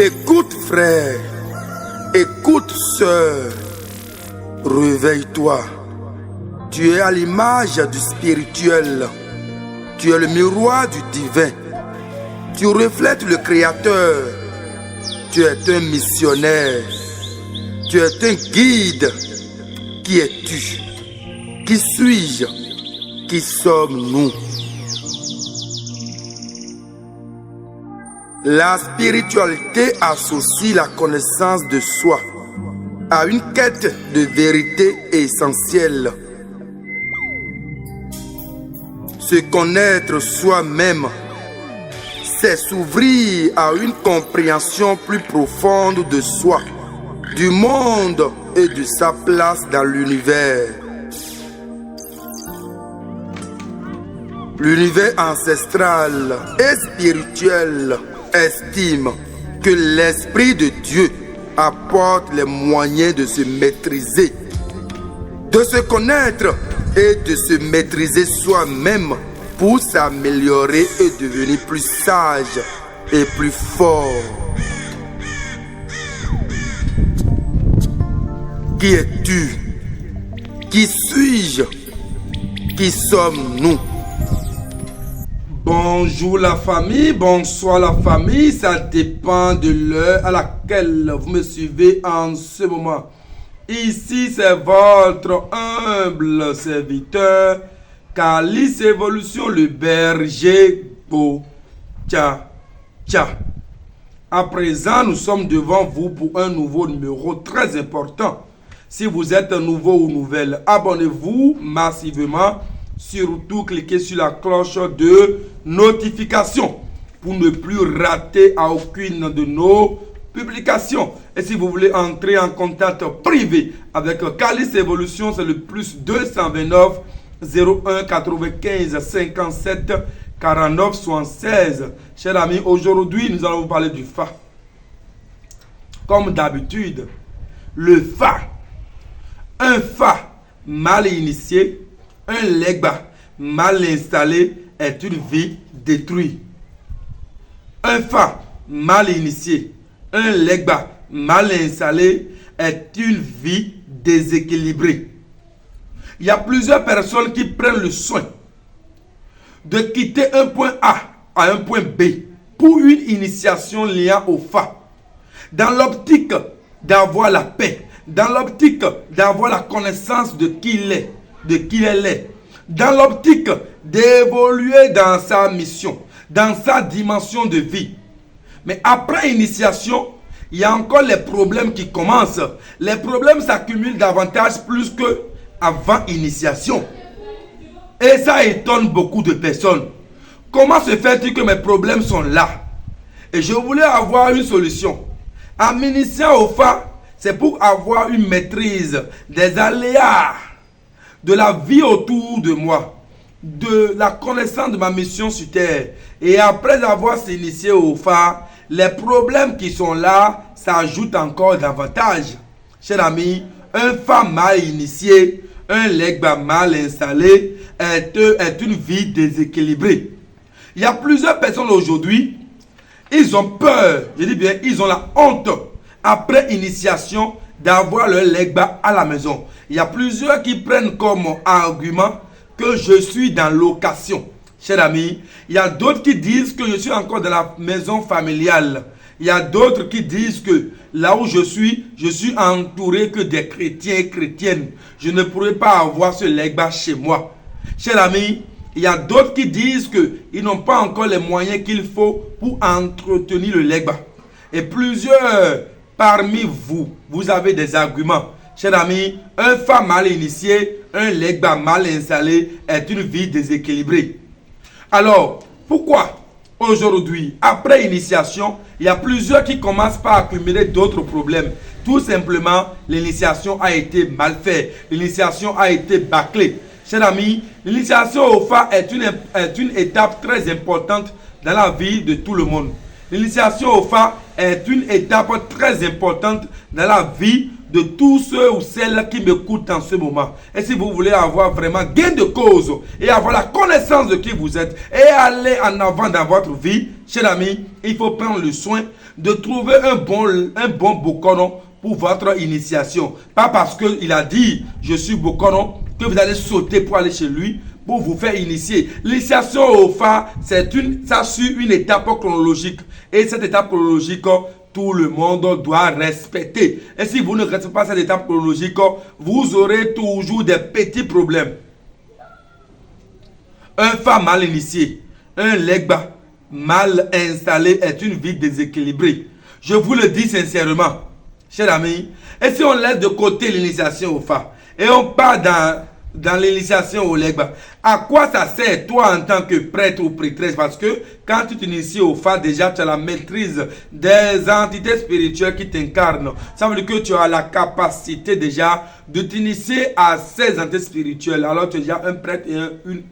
Écoute frère, écoute sœur, réveille-toi. Tu es à l'image du spirituel. Tu es le miroir du divin. Tu reflètes le Créateur. Tu es un missionnaire. Tu es un guide. Qui es-tu? Qui suis-je? Qui sommes-nous? La spiritualité associe la connaissance de soi à une quête de vérité essentielle. Se connaître soi-même, c'est s'ouvrir à une compréhension plus profonde de soi, du monde et de sa place dans l'univers. L'univers ancestral et spirituel estime que l'Esprit de Dieu apporte les moyens de se maîtriser, de se connaître et de se maîtriser soi-même pour s'améliorer et devenir plus sage et plus fort. Qui es-tu? Qui suis-je? Qui sommes-nous? Bonjour la famille, bonsoir la famille, ça dépend de l'heure à laquelle vous me suivez en ce moment. Ici c'est votre humble serviteur, Calice Evolution, le berger Tcha. À présent, nous sommes devant vous pour un nouveau numéro très important. Si vous êtes un nouveau ou nouvelle, abonnez-vous massivement. Surtout, cliquez sur la cloche de notification pour ne plus rater aucune de nos publications. Et si vous voulez entrer en contact privé avec Calice Evolution, c'est le plus 229 01 95 57 49 76. Chers amis, aujourd'hui, nous allons vous parler du Fa. Comme d'habitude, le Fa. Un Fa mal initié, un Legba mal installé est une vie détruite. Un Fa mal initié, un Legba mal installé est une vie déséquilibrée. Il y a plusieurs personnes qui prennent le soin de quitter un point A à un point B pour une initiation liée au Fa, dans l'optique d'avoir la paix, dans l'optique d'avoir la connaissance de qui il est, de qui elle est, dans l'optique d'évoluer dans sa mission, dans sa dimension de vie. Mais après initiation, il y a encore les problèmes qui commencent. Les problèmes s'accumulent davantage plus que avant initiation. Et ça étonne beaucoup de personnes. Comment se fait-il que mes problèmes sont là? Et je voulais avoir une solution. En m'initiant au Fa, c'est pour avoir une maîtrise des aléas de la vie autour de moi, de la connaissance de ma mission sur terre. Et après avoir s'initié au Fa, les problèmes qui sont là s'ajoutent encore davantage. Chers amis, un Fa mal initié, un Legba mal installé est une vie déséquilibrée. Il y a plusieurs personnes aujourd'hui, ils ont peur, je dis bien, ils ont la honte après initiation d'avoir leur Legba à la maison. Il y a plusieurs qui prennent comme argument que je suis dans location. Chers amis, il y a d'autres qui disent que je suis encore dans la maison familiale. Il y a d'autres qui disent que là où je suis entouré que des chrétiens et chrétiennes. Je ne pourrais pas avoir ce Legba chez moi. Chers amis, il y a d'autres qui disent qu'ils n'ont pas encore les moyens qu'il faut pour entretenir le Legba. Et plusieurs parmi vous, vous avez des arguments. Chers amis, un Fa mal initié, un Legba mal installé est une vie déséquilibrée. Alors, pourquoi aujourd'hui, après initiation, il y a plusieurs qui commencent par accumuler d'autres problèmes? Tout simplement, l'initiation a été mal faite. L'initiation a été bâclée. Chers amis, l'initiation au Fa est une étape très importante dans la vie de tout le monde. L'initiation au Fa est une étape très importante dans la vie de tous ceux ou celles qui m'écoutent en ce moment. Et si vous voulez avoir vraiment gain de cause et avoir la connaissance de qui vous êtes et aller en avant dans votre vie, cher ami, il faut prendre le soin de trouver un bon Bokono pour votre initiation. Pas parce qu'il a dit je suis Bokono que vous allez sauter pour aller chez lui pour vous faire initier. L'initiation au phare, ça suit une étape chronologique. Et cette étape chronologique, tout le monde doit respecter. Et si vous ne respectez pas cette étape chronologique, vous aurez toujours des petits problèmes. Un phare mal initié, un legba mal installé est une vie déséquilibrée. Je vous le dis sincèrement, chers amis. Et si on laisse de côté l'initiation au phare et on part dans l'initiation au legba, à quoi ça sert toi en tant que prêtre ou prêtresse? Parce que quand tu t'inities au phare, déjà tu as la maîtrise des entités spirituelles qui t'incarnent. Ça veut dire que tu as la capacité déjà de t'initier à ces entités spirituelles. Alors tu es déjà un prêtre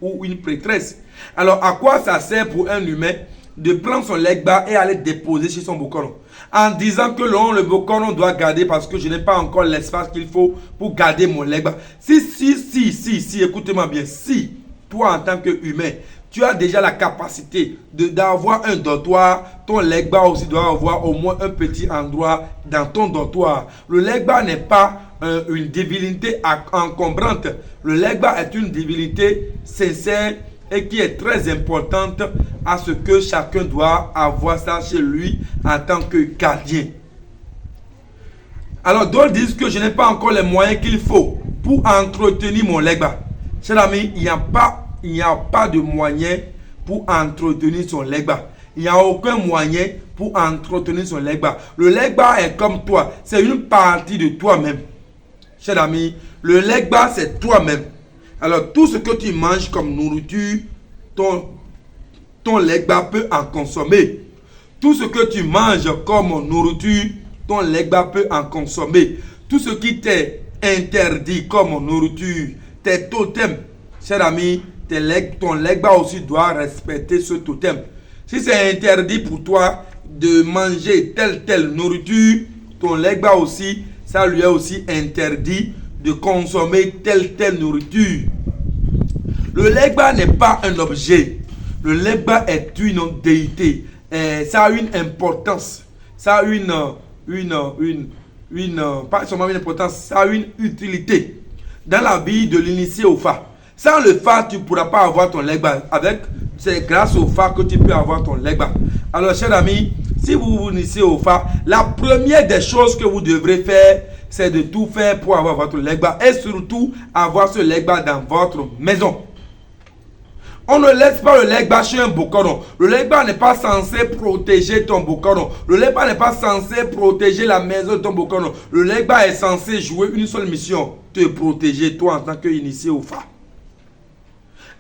ou une prêtresse. Alors à quoi ça sert pour un humain de prendre son legba et aller déposer chez son Bokono en disant que le Bokono doit garder parce que je n'ai pas encore l'espace qu'il faut pour garder mon legba? Si, écoutez-moi bien, si toi en tant qu'humain, tu as déjà la capacité d'avoir un dortoir, ton legba aussi doit avoir au moins un petit endroit dans ton dortoir. Le legba n'est pas une divinité encombrante. Le legba est une divinité sincère et qui est très importante à ce que chacun doit avoir ça chez lui en tant que gardien. Alors d'autres disent que je n'ai pas encore les moyens qu'il faut pour entretenir mon legba. Chers amis, il n'y a pas de moyen pour entretenir son legba. Il n'y a aucun moyen pour entretenir son legba. Le legba est comme toi, c'est une partie de toi-même. Chers amis, le legba c'est toi-même. Alors, tout ce que tu manges comme nourriture, ton legba peut en consommer. Tout ce que tu manges comme nourriture, ton legba peut en consommer. Tout ce qui t'est interdit comme nourriture, tes totems, cher ami, ton legba aussi doit respecter ce totem. Si c'est interdit pour toi de manger telle nourriture, ton legba aussi, ça lui est aussi interdit de consommer telle nourriture. Le legba n'est pas un objet. Le legba est une déité. Ça a une importance. Ça a pas seulement une importance, ça a une utilité dans la vie de l'initié au phare. Sans le phare, tu ne pourras pas avoir ton legba. C'est grâce au phare que tu peux avoir ton legba. Alors, chers amis, si vous vous initiez au phare, la première des choses que vous devrez faire, c'est de tout faire pour avoir votre legba et surtout avoir ce legba dans votre maison. On ne laisse pas le legba chez un Bokono. Le legba n'est pas censé protéger ton Bokono. Le legba n'est pas censé protéger la maison de ton Bokono. Le legba est censé jouer une seule mission, te protéger toi en tant qu'initié au phare.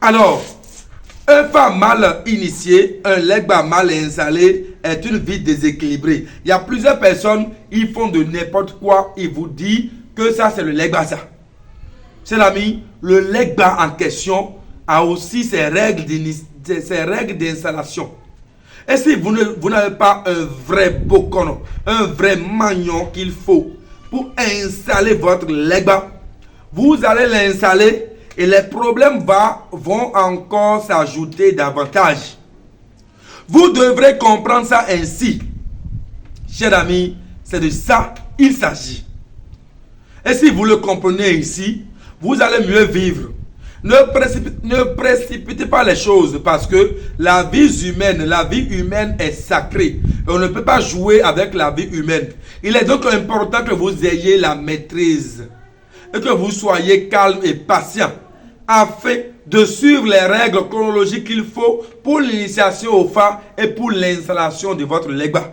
Alors, un phare mal initié, un legba mal installé est une vie déséquilibrée. Il y a plusieurs personnes, ils font de n'importe quoi, ils vous disent que ça c'est le legba ça. C'est l'ami, le legba en question a aussi ses règles d'installation. Et si vous n'avez pas un vrai Bokono, un vrai magnon qu'il faut pour installer votre legba, vous allez l'installer et les problèmes vont encore s'ajouter davantage. Vous devrez comprendre ça ainsi. Chers amis, c'est de ça qu'il s'agit. Et si vous le comprenez ici, vous allez mieux vivre. Ne précipitez pas les choses parce que la vie humaine est sacrée. Et on ne peut pas jouer avec la vie humaine. Il est donc important que vous ayez la maîtrise et que vous soyez calme et patient afin de suivre les règles chronologiques qu'il faut pour l'initiation au phare et pour l'installation de votre legba.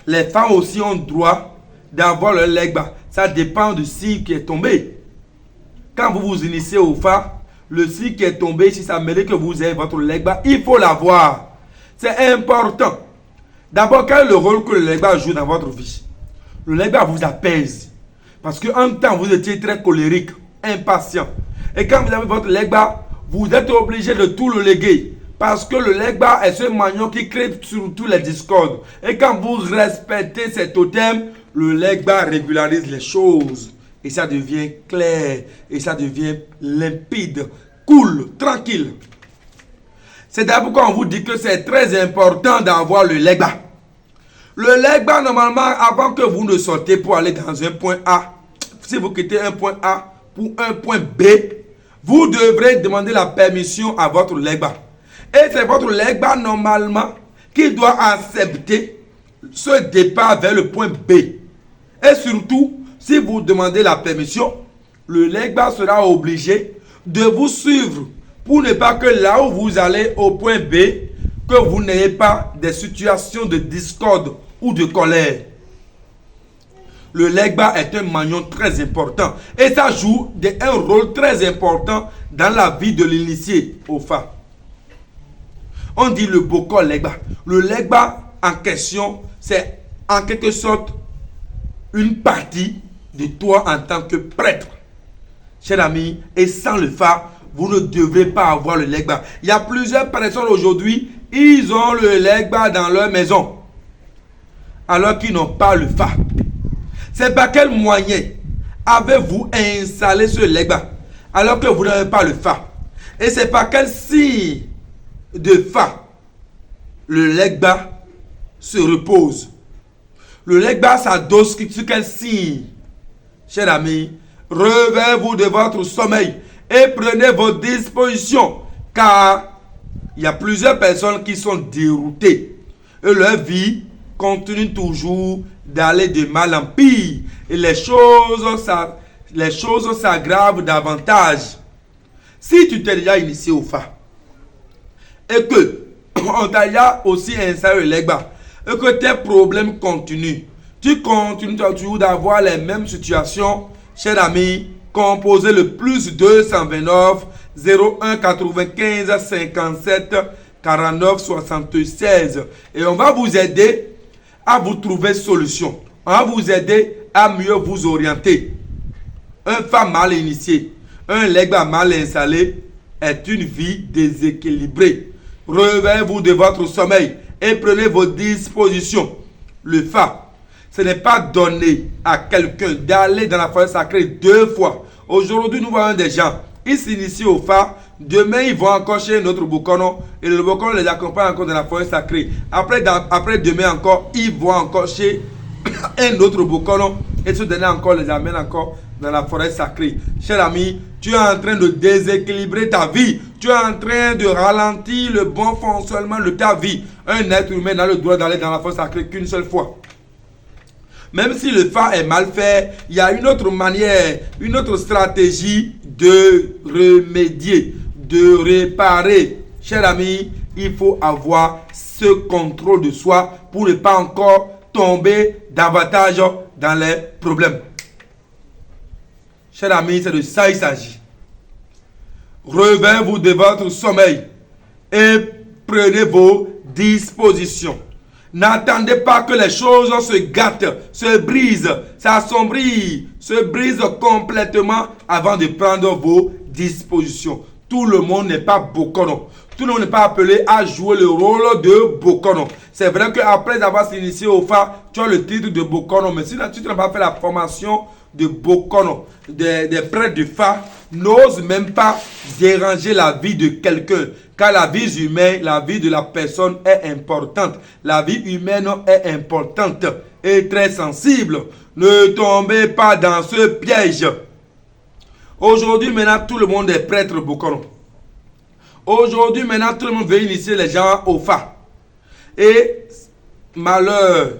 Les femmes aussi ont droit d'avoir le legba. Ça dépend du signe qui est tombé. Quand vous vous initiez au phare, le signe qui est tombé, si ça mérite que vous ayez votre legba, il faut l'avoir. C'est important. D'abord, quel est le rôle que le legba joue dans votre vie? Le legba vous apaise. Parce qu'en temps, vous étiez très colérique, impatient. Et quand vous avez votre legba, vous êtes obligé de tout le léguer. Parce que le legba est ce magnon qui crée surtout les discordes. Et quand vous respectez ces totems, Le legba régularise les choses et ça devient clair et ça devient limpide, cool, tranquille. C'est d'ailleurs pourquoi on vous dit que c'est très important d'avoir le legba. Le legba, normalement, avant que vous ne sortez pour aller dans un point A, si vous quittez un point A pour un point B, vous devrez demander la permission à votre legba. Et c'est votre legba, normalement, qui doit accepter ce départ vers le point B. Et surtout, si vous demandez la permission, le legba sera obligé de vous suivre pour ne pas que là où vous allez au point B, que vous n'ayez pas des situations de discorde ou de colère. Le legba est un maillon très important et ça joue un rôle très important dans la vie de l'initié au Fa. On dit le boko legba. Le legba en question, c'est en quelque sorte une partie de toi en tant que prêtre. Cher ami, et sans le Fa, vous ne devrez pas avoir le legba. Il y a plusieurs personnes aujourd'hui, ils ont le legba dans leur maison, alors qu'ils n'ont pas le Fa. C'est par quel moyen avez-vous installé ce legba alors que vous n'avez pas le Fa? Et c'est par quel signe de Fa le legba se repose? Le legba s'adosse sur quel signe? Cher ami, réveillez-vous de votre sommeil et prenez vos dispositions, car il y a plusieurs personnes qui sont déroutées et leur vie continue toujours d'aller de mal en pire et les choses s'aggravent davantage. Si tu t'es déjà initié au Fa et que on t'a déjà aussi installé le legba et que tes problèmes continuent, tu continues toujours d'avoir les mêmes situations, cher ami, composez le plus 229 01 95 57 49 76 et on va vous aider à vous trouver solution. On va vous aider à mieux vous orienter. Un Fa mal initié, un legba mal installé est une vie déséquilibrée. Réveillez-vous de votre sommeil et prenez vos dispositions. Le Fa, ce n'est pas donné à quelqu'un d'aller dans la forêt sacrée 2 fois. Aujourd'hui, nous voyons des gens, ils s'initient au Fa, demain ils vont encore chez notre Bokono et le Bokono les accompagne encore dans la forêt sacrée. Après demain encore, ils vont encore chez un autre Bokono et ce dernier encore les amène encore dans la forêt sacrée. Cher ami, tu es en train de déséquilibrer ta vie. Tu es en train de ralentir le bon fonctionnement de ta vie. Un être humain n'a le droit d'aller dans la forêt sacrée qu'une seule fois. Même si le Fa est mal fait, il y a une autre manière, une autre stratégie de remédier, de réparer. Cher ami, il faut avoir ce contrôle de soi pour ne pas encore tomber davantage dans les problèmes. Cher ami, c'est de ça il s'agit. Réveillez-vous de votre sommeil et prenez vos dispositions. N'attendez pas que les choses se gâtent, se brisent, s'assombrissent, se brisent complètement avant de prendre vos dispositions. Tout le monde n'est pas Bokono. Tout le monde n'est pas appelé à jouer le rôle de Bokono. C'est vrai qu'après avoir s'initié au Fa, tu as le titre de Bokono. Mais si tu n'as pas fait la formation de Bokono, des prêtres du Fa, n'ose même pas déranger la vie de quelqu'un. Car la vie humaine, la vie de la personne est importante. La vie humaine est importante et très sensible. Ne tombez pas dans ce piège. Aujourd'hui, maintenant, tout le monde est prêtre Bokono. Aujourd'hui, maintenant, tout le monde veut initier les gens au Fa. Et malheur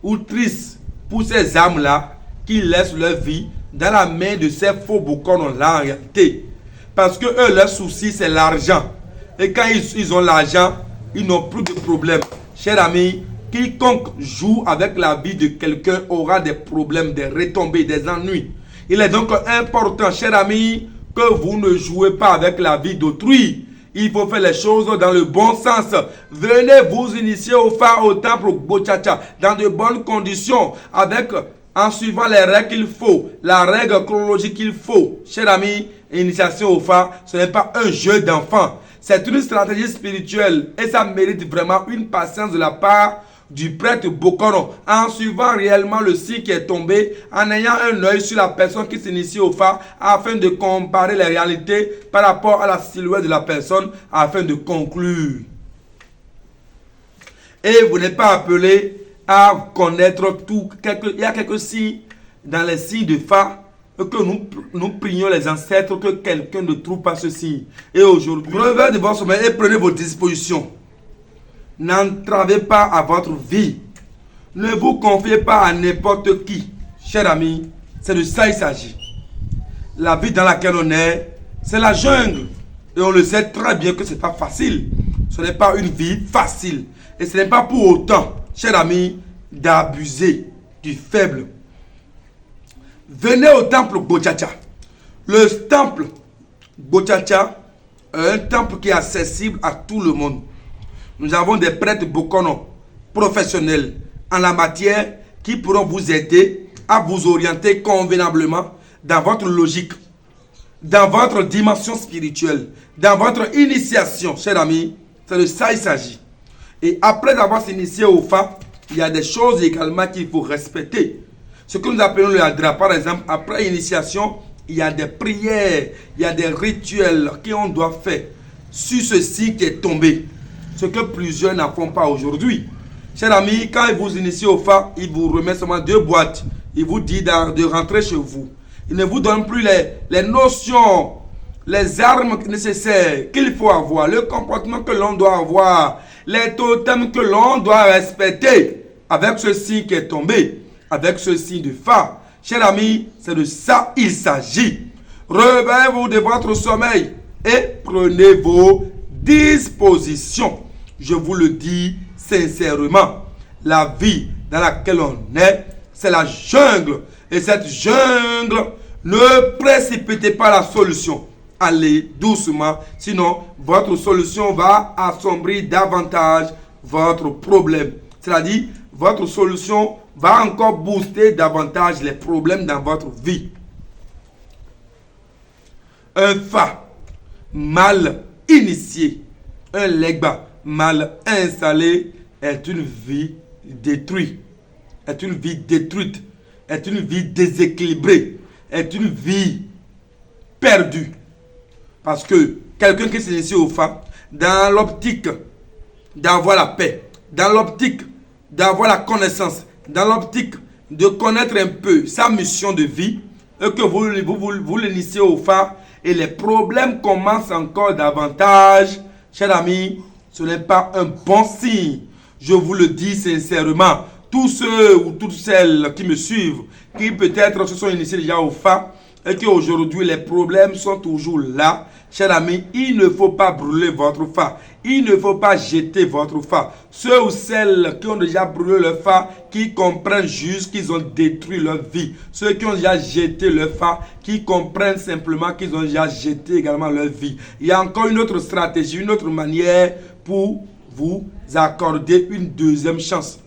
ou triste pour ces âmes-là qui laissent leur vie dans la main de ces faux Bokono-là en réalité. Parce que eux, leur souci, c'est l'argent. Et quand ils ont l'argent, ils n'ont plus de problème. Cher ami, quiconque joue avec la vie de quelqu'un aura des problèmes, des retombées, des ennuis. Il est donc important, cher ami, que vous ne jouez pas avec la vie d'autrui. Il faut faire les choses dans le bon sens. Venez vous initier au Fa, au temple Bochacha, dans de bonnes conditions, en suivant les règles qu'il faut, la règle chronologique qu'il faut. Cher ami, initiation au Fa, ce n'est pas un jeu d'enfant. C'est une stratégie spirituelle et ça mérite vraiment une patience de la part du prêtre Bokono, en suivant réellement le signe qui est tombé, en ayant un œil sur la personne qui s'initie au Fa, afin de comparer les réalités par rapport à la silhouette de la personne, afin de conclure. Et vous n'êtes pas appelé à connaître tout. Il y a quelques signes dans les signes de Fa que nous prions les ancêtres que quelqu'un ne trouve pas ce signe. Et aujourd'hui, relevez de votre sommeil et prenez vos dispositions. N'entravez pas à votre vie. Ne vous confiez pas à n'importe qui. Cher ami, c'est de ça il s'agit. La vie dans laquelle on est, c'est la jungle. Et on le sait très bien que ce n'est pas facile. Ce n'est pas une vie facile. Et ce n'est pas pour autant, cher ami, d'abuser du faible. Venez au temple Gochacha. Le temple Gochacha est un temple qui est accessible à tout le monde. Nous avons des prêtres Bokono professionnels en la matière qui pourront vous aider à vous orienter convenablement dans votre logique, dans votre dimension spirituelle, dans votre initiation, cher ami. C'est de ça il s'agit. Et après avoir s'initié au Fa, il y a des choses également qu'il faut respecter. Ce que nous appelons le Hadra, par exemple, après initiation, il y a des prières, il y a des rituels qu'on doit faire sur ceci qui est tombé. Ce que plusieurs n'en font pas aujourd'hui. Chers amis, quand il vous initie au Fa, il vous remet seulement 2 boîtes. Il vous dit de rentrer chez vous. Il ne vous donne plus les notions, les armes nécessaires qu'il faut avoir, le comportement que l'on doit avoir, les totems que l'on doit respecter avec ce signe qui est tombé, avec ce signe de Fa. Chers amis, c'est de ça il s'agit. Réveillez-vous de votre sommeil et prenez vos dispositions. Je vous le dis sincèrement, la vie dans laquelle on est, c'est la jungle. Et cette jungle, ne précipitez pas la solution. Allez doucement, sinon votre solution va assombrir davantage votre problème. C'est-à-dire, votre solution va encore booster davantage les problèmes dans votre vie. Un Fa mal initié, un Legba mal installé est une vie détruite, est une vie détruite, est une vie déséquilibrée, est une vie perdue. Parce que quelqu'un qui s'initie au Fa, dans l'optique d'avoir la paix, dans l'optique d'avoir la connaissance, dans l'optique de connaître un peu sa mission de vie, et que vous l'initiez au Fa, et les problèmes commencent encore davantage, chers amis, ce n'est pas un bon signe. Je vous le dis sincèrement. Tous ceux ou toutes celles qui me suivent, qui peut-être se sont initiés déjà au Fa, et qu'aujourd'hui les problèmes sont toujours là, chers amis, il ne faut pas brûler votre Fa. Il ne faut pas jeter votre Fa. Ceux ou celles qui ont déjà brûlé le Fa, qui comprennent juste qu'ils ont détruit leur vie. Ceux qui ont déjà jeté le Fa, qui comprennent simplement qu'ils ont déjà jeté également leur vie. Il y a encore une autre stratégie, une autre manière pour vous accorder une deuxième chance.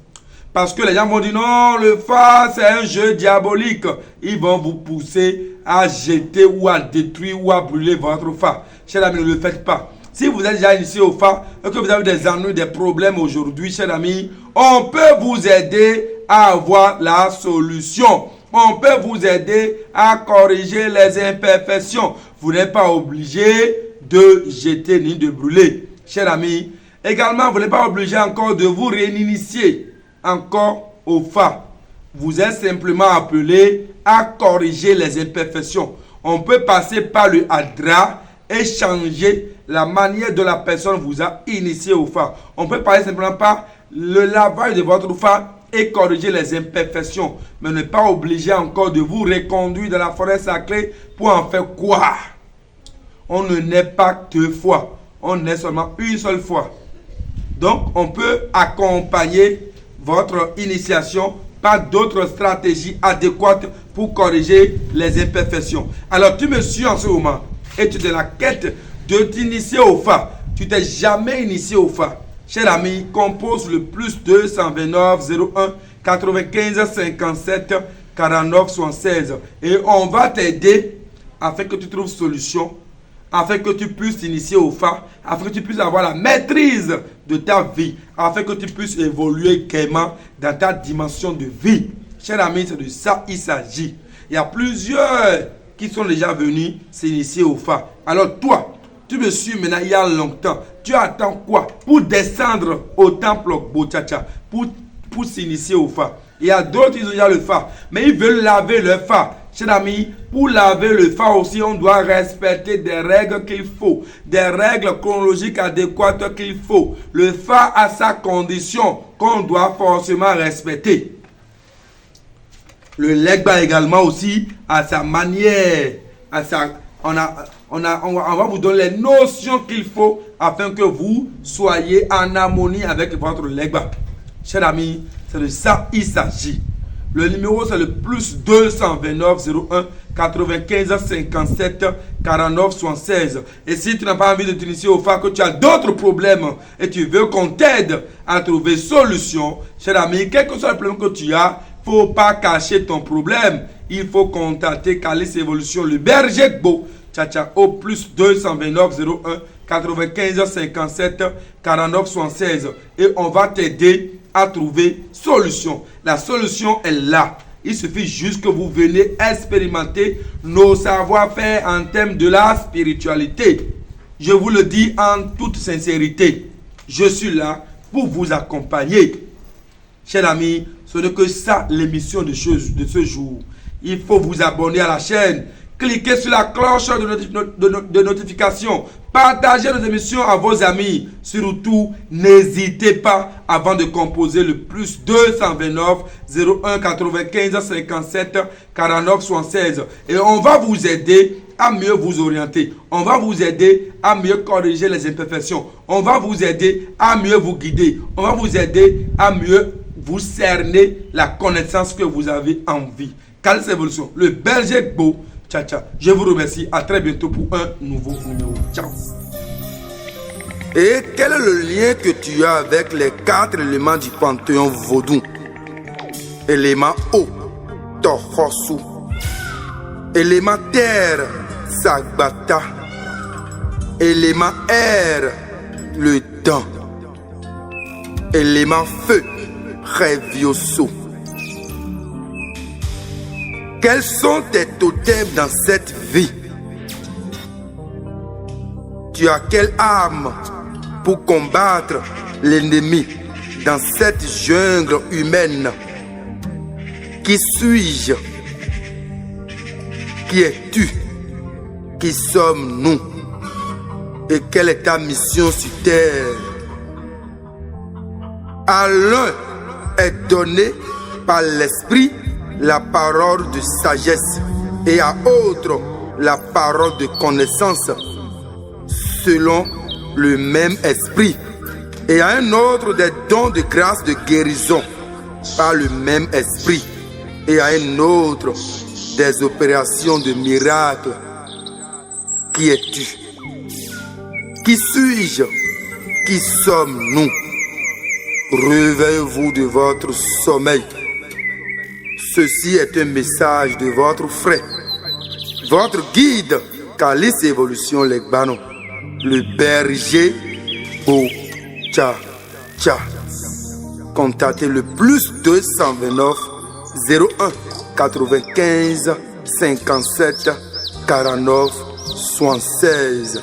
Parce que les gens vont dire non, le Fa c'est un jeu diabolique. Ils vont vous pousser à jeter ou à détruire ou à brûler votre Fa. Chers amis, ne le faites pas. Si vous êtes déjà ici au Fa et que vous avez des ennuis, des problèmes aujourd'hui, chers amis, on peut vous aider à avoir la solution. On peut vous aider à corriger les imperfections. Vous n'êtes pas obligé de jeter ni de brûler. Chers amis, également, vous n'êtes pas obligé encore de vous réinitier encore au Fa. Vous êtes simplement appelé à corriger les imperfections. On peut passer par le Hadra et changer la manière dont la personne vous a initié au Fa. On peut passer simplement par le lavage de votre Fa et corriger les imperfections. Mais ne pas obligé encore de vous reconduire dans la forêt sacrée pour en faire quoi? On ne naît pas 2 fois. On naît seulement une seule fois. Donc, on peut accompagner votre initiation par d'autres stratégies adéquates pour corriger les imperfections. Alors, tu me suis en ce moment et tu es dans la quête de t'initier au Fa. Tu t'es jamais initié au Fa. Cher ami, compose le plus 229 01 95 57 49 76 et on va t'aider afin que tu trouves solution afin que tu puisses t'initier au phare, afin que tu puisses avoir la maîtrise de ta vie, afin que tu puisses évoluer gaiement dans ta dimension de vie. Cher ami, c'est de ça il s'agit. Il y a plusieurs qui sont déjà venus s'initier au phare. Alors toi, tu me suis maintenant il y a longtemps. Tu attends quoi pour descendre au temple Bochacha, pour s'initier au phare? Il y a d'autres qui ont déjà le phare, mais ils veulent laver le phare. Cher ami, pour laver le phare aussi, on doit respecter des règles qu'il faut, des règles chronologiques adéquates qu'il faut. Le phare a sa condition qu'on doit forcément respecter. Le legba également aussi a sa manière, on va vous donner les notions qu'il faut afin que vous soyez en harmonie avec votre legba. Cher ami, c'est de ça il s'agit. Le numéro c'est le plus 229 01 95 57 49 76. Et si tu n'as pas envie de t'initier au phare, que tu as d'autres problèmes et tu veux qu'on t'aide à trouver solution, cher ami, quel que soit le problème que tu as, il ne faut pas cacher ton problème. Il faut contacter Calis Évolution, le berger Gbo, tcha au plus 229 01 95 57 49 76. Et on va t'aider à trouver solution. La solution est là. Il suffit juste que vous venez expérimenter nos savoir-faire en termes de la spiritualité. Je vous le dis en toute sincérité. Je suis là pour vous accompagner. Chers amis, ce n'est que ça l'émission de ce jour. Il faut vous abonner à la chaîne. Cliquez sur la cloche de notification. Partagez nos émissions à vos amis. Surtout, n'hésitez pas avant de composer le plus 229 01 95 57 49 76. Et on va vous aider à mieux vous orienter. On va vous aider à mieux corriger les imperfections. On va vous aider à mieux vous guider. On va vous aider à mieux vous cerner la connaissance que vous avez en vie. Calis Évolution, le berger Gbo. Ciao. Je vous remercie. À très bientôt pour un nouveau numéro. Ciao. Et quel est le lien que tu as avec les 4 éléments du panthéon vaudou? Élément eau, Tohosu. Élément terre, Sagbata. Élément air, le dent. Élément feu, Revioso. Quels sont tes totems dans cette vie? Tu as quelle arme pour combattre l'ennemi dans cette jungle humaine? Qui suis-je? Qui es-tu? Qui sommes-nous? Et quelle est ta mission sur terre? À l'un est donné par l'esprit la parole de sagesse et à autre la parole de connaissance selon le même esprit, et à un autre des dons de grâce de guérison par le même esprit, et à un autre des opérations de miracles. Qui es-tu? Qui suis-je? Qui sommes-nous? Réveillez-vous de votre sommeil. Ceci est un message de votre frère, votre guide, Calis Évolution Legbano, le berger Bochacha. Contactez le plus 229 01 95 57 49 76.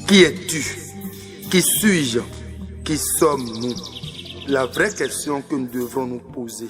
Qui es-tu? Qui suis-je? Qui sommes-nous? La vraie question que nous devrons nous poser.